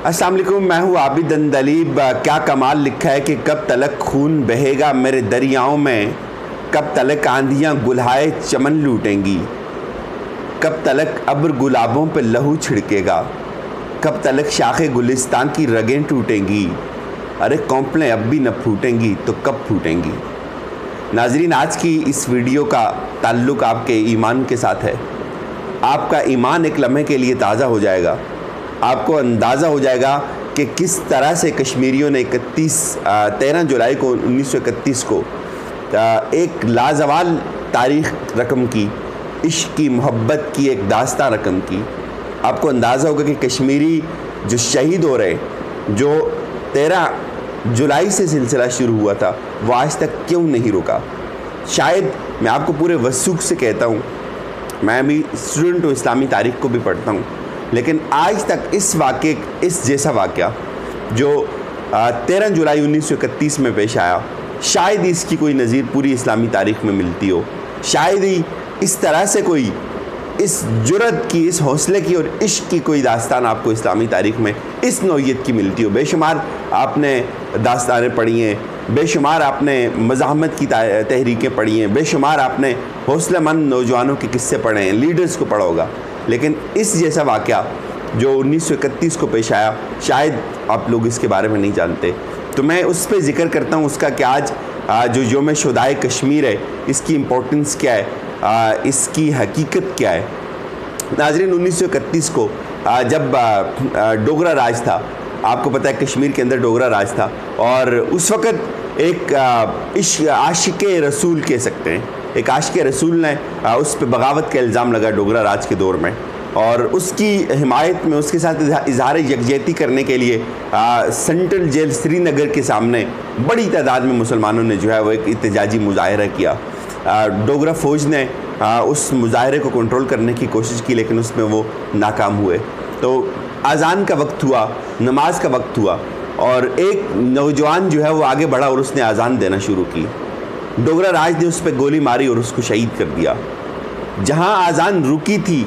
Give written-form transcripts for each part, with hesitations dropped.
السلام علیکم، میں ہوں عابد اندلیب۔ کیا کمال لکھا ہے کہ کب تلک خون بہے گا میرے دریاؤں میں، کب تلک آندھیاں گلہائے چمن لوٹیں گی، کب تلک ابر گلابوں پہ لہو چھڑکے گا، کب تلک شاخ گلستان کی رگیں ٹوٹیں گی، ارے کونپلیں اب بھی نہ پھوٹیں گی تو کب پھوٹیں گی۔ ناظرین، آج کی اس ویڈیو کا تعلق آپ کے ایمان کے ساتھ ہے۔ آپ کا ایمان ایک لمحے کے لیے تازہ ہو جائے گا، آپ کو اندازہ ہو جائے گا کہ کس طرح سے کشمیریوں نے 13 جولائی کو 1931 کو ایک لازوال تاریخ رقم کی، عشق کی، محبت کی ایک داستان رقم کی۔ آپ کو اندازہ ہوگا کہ کشمیری جو شہید ہو رہے، جو 13 جولائی سے سلسلہ شروع ہوا تھا، وہ آج تک کیوں نہیں رکا۔ شاید میں آپ کو پورے وثوق سے کہتا ہوں، میں بھی اسٹوڈنٹ ہوں، اسلامی تاریخ کو بھی پڑھتا ہوں، لیکن آج تک اس جیسا واقعہ جو 13 جولائی 1931 میں پیش آیا، شاید اس کی کوئی نظیر پوری اسلامی تاریخ میں ملتی ہو۔ شاید ہی اس طرح سے کوئی اس جرأت کی، اس حوصلے کی اور عشق کی کوئی داستان آپ کو اسلامی تاریخ میں اس نوعیت کی ملتی ہو۔ بے شمار آپ نے داستانیں پڑھی ہیں، بے شمار آپ نے مزاحمت کی تحریکیں پڑھی ہیں، بے شمار آپ نے حوصلہ مند نوجوانوں کے قصے پڑھے ہیں، لیڈرز کو پڑھا ہوگا، لیکن اس جیسا واقعہ جو 1931 کو پیش آیا، شاید آپ لوگ اس کے بارے میں نہیں جانتے۔ تو میں اس پہ ذکر کرتا ہوں اس کا کہ آج جو یوم شہدائے کشمیر ہے، اس کی امپورٹنس کیا ہے، اس کی حقیقت کیا ہے۔ ناظرین، 1931 کو جب ڈوگرا راج تھا، آپ کو پتہ ہے کشمیر کے اندر ڈوگرا راج تھا، اور اس وقت ایک عاشق رسول کہہ سکتے ہیں، ایک عاشق رسول نے اس پہ بغاوت کا الزام لگا ڈوگرا راج کے دور میں، اور اس کی حمایت میں، اس کے ساتھ اظہار یکجہتی کرنے کے لیے سینٹرل جیل سری نگر کے سامنے بڑی تعداد میں مسلمانوں نے جو ہے وہ ایک احتجاجی مظاہرہ کیا۔ ڈوگرا فوج نے اس مظاہرے کو کنٹرول کرنے کی کوشش کی، لیکن اس میں وہ ناکام ہوئے۔ تو اذان کا وقت ہوا، نماز کا وقت ہوا، اور ایک نوجوان جو ہے وہ آگے بڑھا اور اس نے اذان دینا شروع کی۔ ڈوگرا راج نے اس پہ گولی ماری اور اس کو شہید کر دیا۔ جہاں اذان رکی تھی،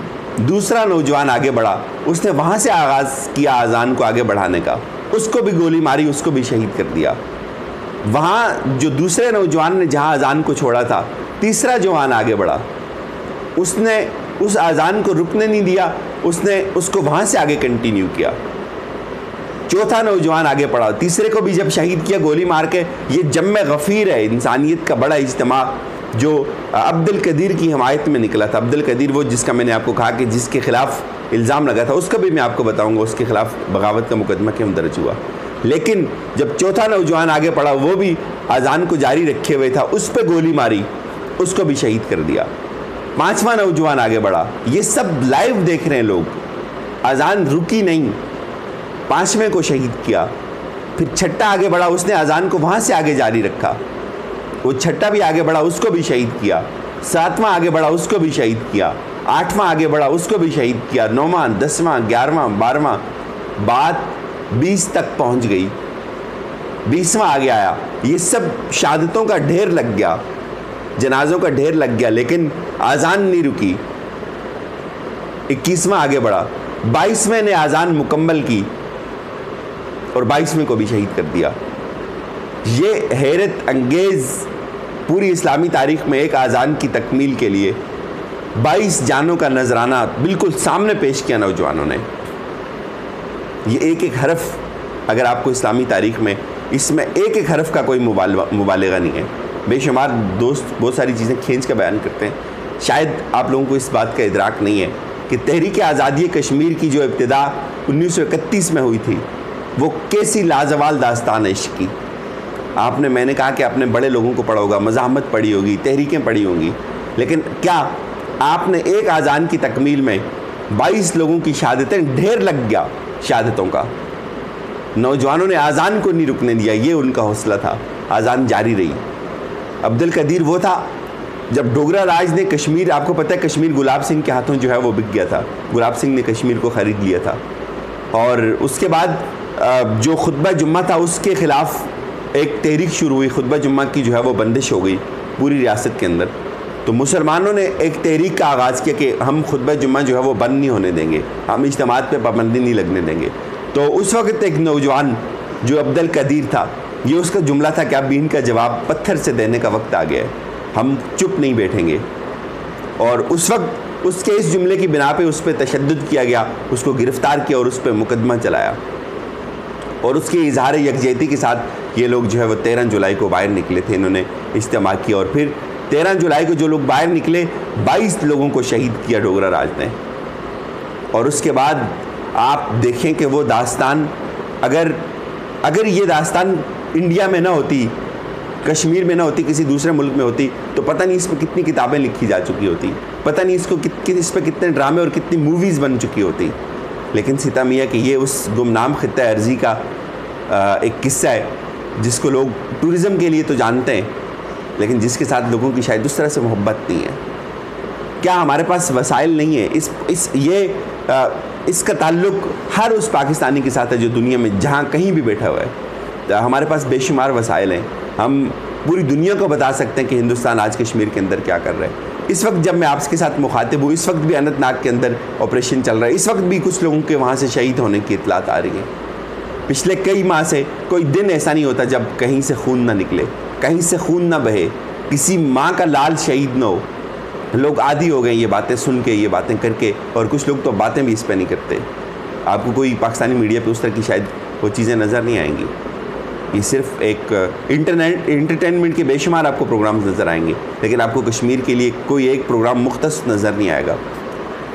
دوسرا نوجوان آگے بڑھا، اس نے وہاں سے آغاز کیا اذان کو آگے بڑھانے کا، اس کو بھی گولی ماری، اس کو بھی شہید کر دیا۔ وہاں جو دوسرے نوجوان نے جہاں اذان کو چھوڑا تھا، تیسرا جوان آگے بڑھا، اس نے اس اذان کو رکنے نہیں دیا، اس نے اس کو وہاں سے آگے کنٹینیو کیا۔ چوتھا نوجوان آگے پڑھا، تیسرے کو بھی جب شہید کیا گولی مار کے۔ یہ جم غفیر ہے، انسانیت کا بڑا اجتماع جو عبد القدیر کی حمایت میں نکلا تھا۔ عبد القدیر وہ جس کا میں نے آپ کو کہا کہ جس کے خلاف الزام لگا تھا، اس کا بھی میں آپ کو بتاؤں گا اس کے خلاف بغاوت کا مقدمہ کیوں درج ہوا۔ لیکن جب چوتھا نوجوان آگے پڑھا، وہ بھی اذان کو جاری رکھے ہوئے تھا، اس پہ گولی ماری، اس کو بھی شہید کر دیا۔ پانچواں نوجوان آگے بڑھا، یہ سب لائیو دیکھ رہے ہیں لوگ، اذان رکی نہیں، پانچویں کو شہید کیا۔ پھر چھٹا آگے بڑھا، اس نے اذان کو وہاں سے آگے جاری رکھا، وہ چھٹا بھی آگے بڑھا، اس کو بھی شہید کیا۔ ساتواں آگے بڑھا، اس کو بھی شہید کیا۔ آٹھواں آگے بڑھا، اس کو بھی شہید کیا۔ نوواں، 10واں، 11واں، 12واں، بات 20 تک پہنچ گئی، 20واں آگے آیا۔ یہ سب شہادتوں کا ڈھیر لگ گیا، جنازوں کا ڈھیر لگ گیا، لیکن اذان نہیں رکی۔ 21واں آگے بڑھا، 22ویں نے اذان مکمل کی اور 22ویں کو بھی شہید کر دیا۔ یہ حیرت انگیز پوری اسلامی تاریخ میں ایک اذان کی تکمیل کے لیے 22 جانوں کا نذرانہ بالکل سامنے پیش کیا نوجوانوں نے۔ یہ ایک ایک حرف، اگر آپ کو اسلامی تاریخ میں اس میں ایک ایک حرف کا کوئی مبالغہ نہیں ہے۔ بے شمار دوست بہت ساری چیزیں کھینچ کے بیان کرتے ہیں، شاید آپ لوگوں کو اس بات کا ادراک نہیں ہے کہ تحریک آزادی کشمیر کی جو ابتدا 1931 میں ہوئی تھی، وہ کیسی لازوال داستان عشق کی۔ میں نے کہا کہ آپ نے بڑے لوگوں کو پڑھا ہوگا، مزاحمت پڑھی ہوگی، تحریکیں پڑھی ہوں گی، لیکن کیا آپ نے ایک اذان کی تکمیل میں 22 لوگوں کی شہادتیں، ڈھیر لگ گیا شہادتوں کا۔ نوجوانوں نے اذان کو نہیں رکنے دیا، یہ ان کا حوصلہ تھا، اذان جاری رہی۔ عبد القدیر وہ تھا جب ڈوگرا راج نے کشمیر، آپ کو پتہ ہے کشمیر گلاب سنگھ کے ہاتھوں جو ہے وہ بک گیا تھا، گلاب سنگھ نے کشمیر کو خرید لیا تھا، اور اس کے بعد جو خطبہ جمعہ تھا اس کے خلاف ایک تحریک شروع ہوئی، خطبہ جمعہ کی جو ہے وہ بندش ہو گئی پوری ریاست کے اندر۔ تو مسلمانوں نے ایک تحریک کا آغاز کیا کہ ہم خطبہ جمعہ جو ہے وہ بند نہیں ہونے دیں گے، ہم اجتماعات پہ پابندی نہیں لگنے دیں گے۔ تو اس وقت ایک نوجوان جو عبد القدیر تھا، یہ اس کا جملہ تھا کہ اب ان کا جواب پتھر سے دینے کا وقت آ گیا ہے، ہم چپ نہیں بیٹھیں گے. اور اس وقت اس کے اس جملے کی بنا پہ اس پہ تشدد کیا گیا، اس کو گرفتار کیا اور اس پہ مقدمہ چلایا. اور اس کے اظہار یکجہتی کے ساتھ یہ لوگ جو ہے وہ 13 جولائی کو باہر نکلے تھے، انہوں نے اجتماع کیا. اور پھر 13 جولائی کو جو لوگ باہر نکلے 22 لوگوں کو شہید کیا ڈوگرہ راج نے. اور اس کے بعد آپ دیکھیں کہ وہ داستان اگر یہ داستان انڈیا میں نہ ہوتی، کشمیر میں نہ ہوتی، کسی دوسرے ملک میں ہوتی، تو پتہ نہیں اس پہ کتنی کتابیں لکھی جا چکی ہوتی، پتہ نہیں اس پہ کتنے ڈرامے اور کتنی موویز بن چکی ہوتی. لیکن ستم یہ کہ یہ اس گمنام خطہ ارضی کا ایک قصہ ہے جس کو لوگ ٹورزم کے لیے تو جانتے ہیں، لیکن جس کے ساتھ لوگوں کی شاید اس طرح سے محبت نہیں ہے. کیا ہمارے پاس وسائل نہیں ہیں؟ اس کا تعلق ہر اس پاکستانی کے ساتھ ہے جو دنیا میں جہاں کہیں بھی بیٹھا ہوا ہے. ہمارے پاس بے شمار وسائل ہیں، ہم پوری دنیا کو بتا سکتے ہیں کہ ہندوستان آج کشمیر کے اندر کیا کر رہا ہے. اس وقت جب میں آپ کے ساتھ مخاطب ہوں، اس وقت بھی اننت ناگ کے اندر آپریشن چل رہا ہے، اس وقت بھی کچھ لوگوں کے وہاں سے شہید ہونے کی اطلاعات آ رہی ہیں. پچھلے کئی ماہ سے کوئی دن ایسا نہیں ہوتا جب کہیں سے خون نہ نکلے، کہیں سے خون نہ بہے، کسی ماں کا لال شہید نہ ہو. لوگ عادی ہو گئے یہ باتیں سن کے، یہ باتیں کر کے، اور کچھ لوگ تو باتیں بھی اس پہ نہیں کرتے. آپ کو کوئی پاکستانی میڈیا پہ اس طرح کی شاید وہ چیزیں نظر نہیں آئیں گی. یہ صرف ایک انٹرٹینمنٹ کے بے شمار آپ کو پروگرامز نظر آئیں گے، لیکن آپ کو کشمیر کے لیے کوئی ایک پروگرام مختص نظر نہیں آئے گا.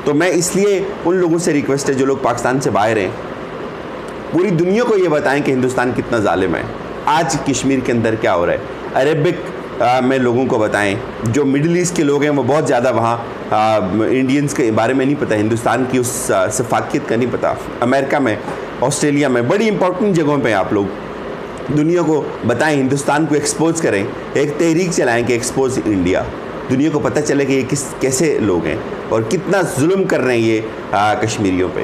تو میں اس لیے ان لوگوں سے ریکویسٹ ہے جو لوگ پاکستان سے باہر ہیں، پوری دنیا کو یہ بتائیں کہ ہندوستان کتنا ظالم ہے، آج کشمیر کے اندر کیا ہو رہا ہے. عربک میں لوگوں کو بتائیں، جو مڈل ایسٹ کے لوگ ہیں وہ بہت زیادہ وہاں انڈینز کے بارے میں نہیں پتہ، ہندوستان کی اس ثقافت کا نہیں پتہ. امریکہ میں، آسٹریلیا میں، بڑی امپورٹنٹ جگہوں پہ آپ لوگ دنیا کو بتائیں، ہندوستان کو ایکسپوز کریں، ایک تحریک چلائیں کہ ایکسپوز انڈیا. دنیا کو پتہ چلے کہ یہ کیسے لوگ ہیں اور کتنا ظلم کر رہے ہیں یہ کشمیریوں پہ.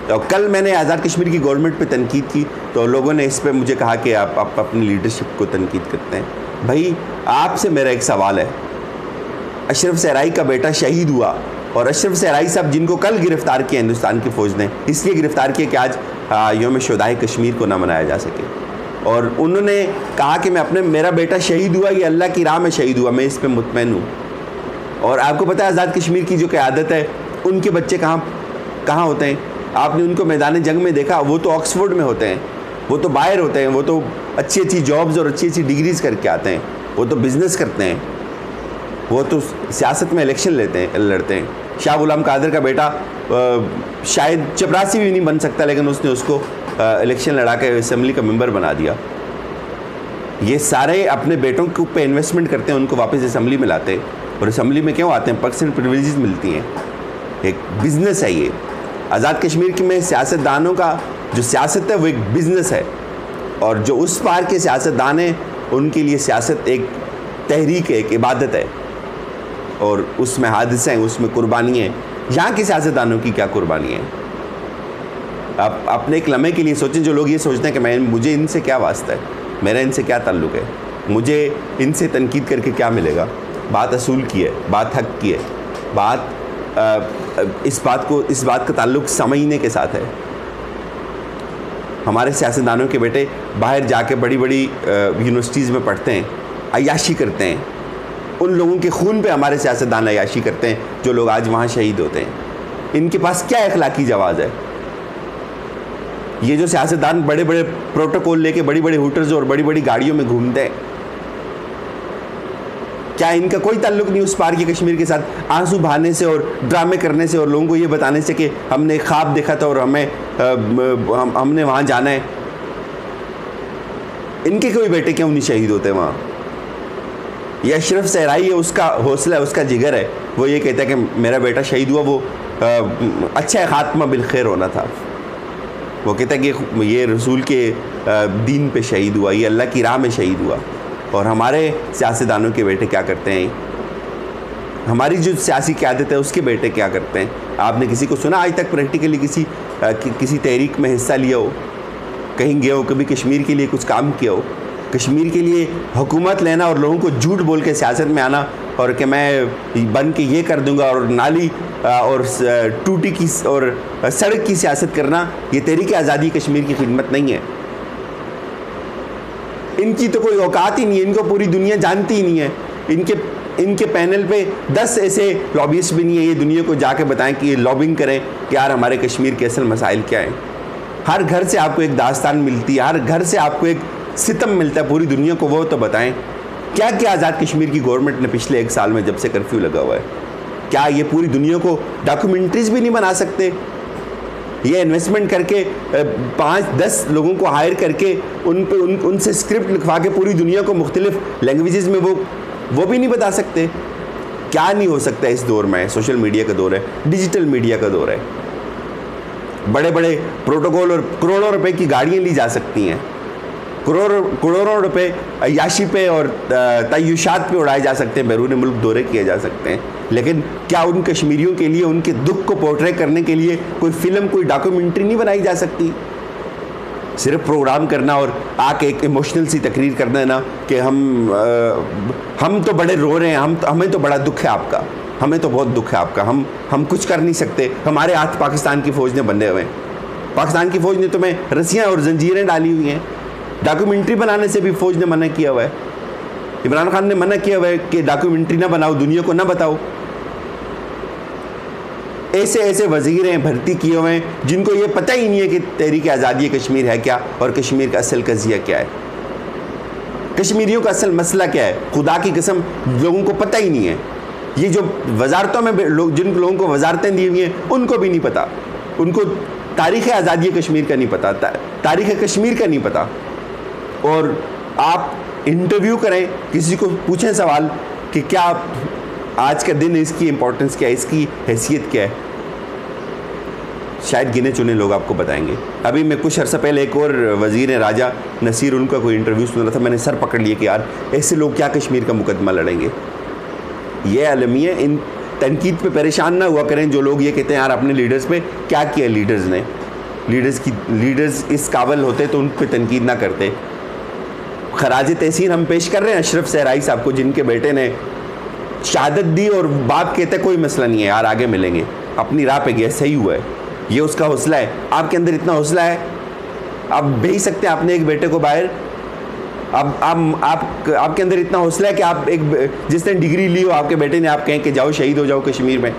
تو کل میں نے آزاد کشمیر کی گورنمنٹ پہ تنقید کی تو لوگوں نے اس پہ مجھے کہا کہ آپ اپنی لیڈرشپ کو تنقید کرتے ہیں. بھائی آپ سے میرا ایک سوال ہے، اشرف صحرائی کا بیٹا شہید ہوا، اور اشرف صحرائی صاحب جن کو کل گرفتار کیا ہندوستان کی فوج نے، اس لیے گرفتار کیا کہ آج یوم شہدائے کشمیر کو نہ منایا جا سکے. اور انہوں نے کہا کہ میرا بیٹا شہید ہوا، یہ اللہ کی راہ میں شہید ہوا، میں اس پہ مطمئن ہوں. اور آپ کو پتہ ہے آزاد کشمیر کی جو قیادت ہے، ان کے بچے کہاں ہوتے ہیں؟ آپ نے ان کو میدان جنگ میں دیکھا، وہ تو آکسفورڈ میں ہوتے ہیں، وہ تو باہر ہوتے ہیں، وہ تو اچھی جابز اور اچھی ڈگریز کر کے آتے ہیں، وہ تو بزنس کرتے ہیں، وہ تو سیاست میں الیکشن لڑتے ہیں. شاہ غلام قادر کا بیٹا شاید چپراسی بھی نہیں بن سکتا، لیکن اس نے اس کو الیکشن لڑا کے اسمبلی کا ممبر بنا دیا. یہ سارے اپنے بیٹوں کے اوپر انویسٹمنٹ کرتے ہیں، ان کو واپس اسمبلی میں لاتے ہیں. اور اسمبلی میں کیوں آتے ہیں؟ پرسنل پریویلیجز ملتی ہیں، ایک بزنس ہے یہ. آزاد کشمیر میں سیاستدانوں کا جو سیاست ہے وہ ایک بزنس ہے، اور جو اس پار کے سیاستدان ہیں ان کے لیے سیاست ایک تحریک ہے، ایک عبادت ہے، اور اس میں حادثے ہیں، اس میں قربانی ہیں. یہاں کے سیاستدانوں کی کیا قربانی ہے؟ آپ اپنے ایک لمحے کے لیے سوچیں. جو لوگ یہ سوچتے ہیں کہ مجھے ان سے کیا واسطہ ہے، میرا ان سے کیا تعلق ہے، مجھے ان سے تنقید کر کے کیا ملے گا. بات اصول کی ہے، بات حق کی ہے، بات اس بات کا تعلق سمجھنے کے ساتھ ہے. ہمارے سیاستدانوں کے بیٹے باہر جا کے بڑی یونیورسٹیز میں پڑھتے ہیں، عیاشی کرتے ہیں. ان لوگوں کے خون پہ ہمارے سیاستدان عیاشی کرتے ہیں جو لوگ آج وہاں شہید ہوتے ہیں. ان کے پاس کیا اخلاقی جواز ہے؟ یہ جو سیاستدان بڑے پروٹوکول لے کے بڑی ہوٹلز اور بڑی گاڑیوں میں گھومتے ہیں، کیا ان کا کوئی تعلق نہیں اس پار کی کشمیر کے ساتھ؟ آنسو بہانے سے اور ڈرامے کرنے سے اور لوگوں کو یہ بتانے سے کہ ہم نے خواب دیکھا تھا اور ہم نے وہاں جانا ہے. ان کے کوئی بیٹے کیوں نہیں شہید ہوتے وہاں؟ یہ اشرف صحرائی ہے، اس کا حوصلہ ہے، اس کا جگر ہے، وہ یہ کہتا ہے کہ میرا بیٹا شہید ہوا، وہ اچھا خاتمہ بالخیر ہونا تھا. وہ کہتا ہے کہ یہ رسول کے دین پہ شہید ہوا، یہ اللہ کی راہ میں شہید ہوا. اور ہمارے سیاستدانوں کے بیٹے کیا کرتے ہیں؟ ہماری جو سیاسی قیادت ہے اس کے بیٹے کیا کرتے ہیں؟ آپ نے کسی کو سنا آج تک پریکٹیکلی کسی تحریک میں حصہ لیا ہو، کہیں گیا ہو، کبھی کشمیر کے لیے کچھ کام کیا ہو؟ کشمیر کے لیے حکومت لینا اور لوگوں کو جھوٹ بول کے سیاست میں آنا اور کہ میں بن کے یہ کر دوں گا اور نالی اور ٹوٹی کی اور سڑک کی سیاست کرنا یہ تحریک آزادی کشمیر کی خدمت نہیں ہے. ان کی تو کوئی اوقات ہی نہیں ہے, ان کو پوری دنیا جانتی ہی نہیں ہے. ان کے پینل پہ 10 ایسے لابیسٹ بھی نہیں ہیں یہ دنیا کو جا کے بتائیں کہ یہ لابنگ کریں کہ یار ہمارے کشمیر کے اصل مسائل کیا ہیں. ہر گھر سے آپ کو ایک داستان ملتی ہے, ہر گھر سے آپ کو ایک ستم ملتا ہے پوری دنیا کو, وہ تو بتائیں کیا کیا آزاد کشمیر کی گورنمنٹ نے پچھلے 1 سال میں جب سے کرفیو لگا ہوا ہے. کیا یہ پوری دنیا کو ڈاکومنٹریز بھی نہیں بنا سکتے؟ یہ انویسٹمنٹ کر کے 5-10 لوگوں کو ہائر کر کے ان سے اسکرپٹ لکھوا کے پوری دنیا کو مختلف لینگویجز میں وہ بھی نہیں بتا سکتے. کیا نہیں ہو سکتا اس دور میں؟ سوشل میڈیا کا دور ہے, ڈیجیٹل میڈیا کا دور ہے. بڑے بڑے پروٹوکول اور کروڑوں روپے کی گاڑیاں لی جا سکتی ہیں, کروڑوں روپے عیاشی پہ اور تعیشات پہ اڑائے جا سکتے ہیں, بیرون ملک دورے کیے جا سکتے ہیں. لیکن کیا ان کشمیریوں کے لیے ان کے دکھ کو پورٹرے کرنے کے لیے کوئی فلم, کوئی ڈاکومنٹری نہیں بنائی جا سکتی؟ صرف پروگرام کرنا اور آ کے ایک ایموشنل سی تقریر کرنا ہے نا کہ ہم تو بڑے رو رہے ہیں, ہمیں تو بڑا دکھ ہے آپ کا, ہمیں تو بہت دکھ ہے آپ کا, ہم کچھ کر نہیں سکتے, ہمارے ہاتھ پاکستان کی فوج نے بندھے ہوئے ہیں, پاکستان کی فوج نے تمہیں رسیاں اور زنجیریں ڈالی ہوئی ہیں. ڈاکومنٹری بنانے سے بھی فوج نے منع کیا ہوا ہے, عمران خان نے منع کیا ہوا ہے کہ ڈاکومنٹری نہ بناؤ, دنیا کو نہ بتاؤ. ایسے وزیر ہیں بھرتی کیے ہوئے ہیں جن کو یہ پتہ ہی نہیں ہے کہ تحریک آزادی کشمیر ہے کیا اور کشمیر کا اصل قضیہ کیا ہے, کشمیریوں کا اصل مسئلہ کیا ہے. خدا کی قسم لوگوں کو پتہ ہی نہیں ہے. یہ جو وزارتوں میں جن لوگوں کو وزارتیں دی ہوئی ہیں ان کو بھی نہیں پتہ, ان کو تاریخ آزادی کشمیر کا نہیں پتہ, تاریخ کشمیر کا نہیں پتہ. اور آپ انٹرویو کریں, کسی کو پوچھیں سوال کہ کیا آج کا دن اس کی امپورٹنس کیا ہے, اس کی حیثیت کیا ہے, شاید گنے چنے لوگ آپ کو بتائیں گے. ابھی میں کچھ عرصہ پہلے ایک اور وزیر ہیں راجہ نصیر, ان کا کوئی انٹرویو سن رہا تھا, میں نے سر پکڑ لیا کہ یار ایسے لوگ کیا کشمیر کا مقدمہ لڑیں گے. یہ عالمی ہے, ان تنقید پہ پریشان نہ ہوا کریں جو لوگ یہ کہتے ہیں یار اپنے لیڈرز پہ کیا کیا لیڈرز نے, لیڈرز اس قابل ہوتے تو ان پہ تنقید نہ کرتے. خراج تحسین ہم پیش کر رہے ہیں اشرف صحرائی صاحب کو, جن کے بیٹے نے شہادت دی اور باپ کہتے کوئی مسئلہ نہیں ہے یار آگے ملیں گے, اپنی راہ پہ گیا, صحیح ہوا ہے. یہ اس کا حوصلہ ہے. آپ کے اندر اتنا حوصلہ ہے, آپ بھیج سکتے ہیں اپنے ایک بیٹے کو باہر. اب آپ کے اندر اتنا حوصلہ ہے کہ آپ ایک جس نے ڈگری لی ہو آپ کے بیٹے نے آپ کہیں کہ جاؤ شہید ہو جاؤ کشمیر میں.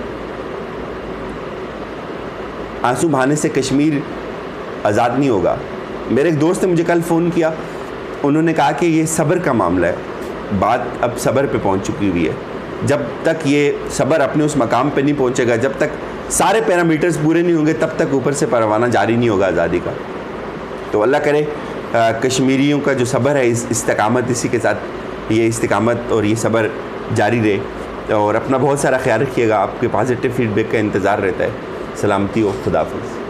آنسو بہانے سے کشمیر آزاد نہیں ہوگا. میرے ایک دوست نے مجھے کل فون کیا, انہوں نے کہا کہ یہ صبر کا معاملہ ہے, بات اب صبر پہ پہنچ چکی ہوئی ہے. جب تک یہ صبر اپنے اس مقام پہ نہیں پہنچے گا, جب تک سارے پیرامیٹرز پورے نہیں ہوں گے, تب تک اوپر سے پروانہ جاری نہیں ہوگا آزادی کا. تو اللہ کرے کشمیریوں کا جو صبر ہے, استقامت, اسی کے ساتھ یہ استقامت اور یہ صبر جاری رہے. اور اپنا بہت سارا خیال رکھیے گا, آپ کے پازیٹیو فیڈ بیک کا انتظار رہتا ہے. سلامتی ہو, خدا حافظ.